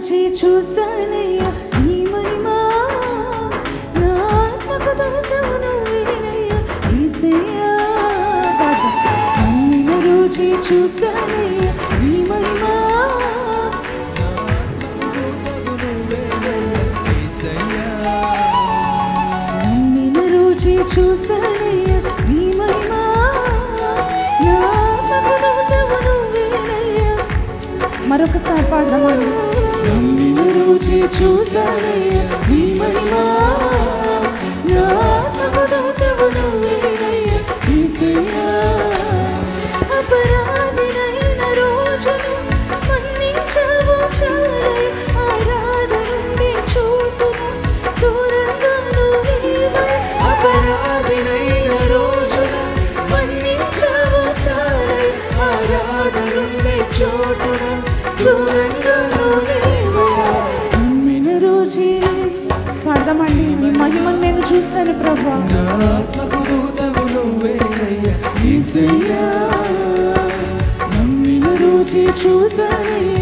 రోజే చూసానయ్యా నీ మహిమా నా ఆత్మకు దూతవు నువ్వేనయ్యా యేసయ్యా నమ్మిన రోజే చూసానయ్యా నీ మహిమా నమ్మిన రోజే చూసానయ్యా నీ మహిమా నా ఆత్మకు దూతవు నువ్వేనయ్యా మరొకసారి పాడదామండి నమ్మిన రోజే చూసానయ్యా నీ మహిమా నా ఆత్మకు దూతవు నువ్వేనయ్యా యేసయ్యా అపరాధినైన రోజును మన్నించావు చాలయ్యా ఆరాధనుండే చోటున దూరంగా నువ్వేవై అపరాధినైన రోజున మన్నించావు చాలయ్యా ఆరాధనుండే చోటున దూరంగా నువ్వేవై నమ్మిన రోజే పాడదామండి నీ మహిమను నేను చూశాను ప్రభువా నా ఆత్మకు దూతవు నువ్వేనయ్యా యేసయ్యా నమ్మిన రోజే చూసానయ్యా